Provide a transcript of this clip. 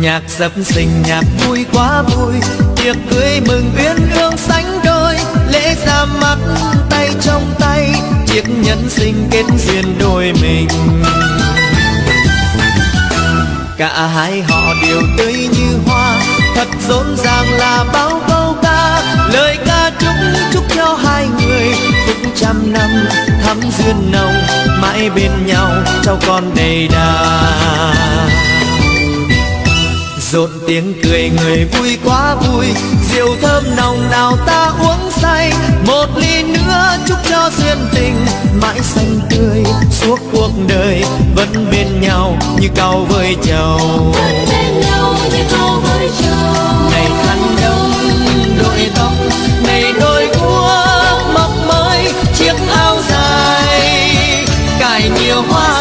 Nhạc dập sinh nhạc vui quá vui, tiệc cưới mừng uyên ương sánh đôi, lễ ra mắt tay trong tay, chiếc nhẫn sinh kết duyên đôi mình. Cả hai họ đều tươi như hoa, thật rộn ràng là bao câu ca, lời ca chúc cho hai người phúc trăm năm thắm duyên nồng, mãi bên nhau cháu con đầy đà. Rộn tiếng cười người vui quá vui, rượu thơm nồng nào ta uống say, một ly nữa chúc cho duyên tình mãi xanh tươi suốt cuộc đời, vẫn bên nhau như cau với trầu. Ngày khăn đông đội tóc, ngày đôi guốc mọc mới chiếc áo dài, cài nhiều hoa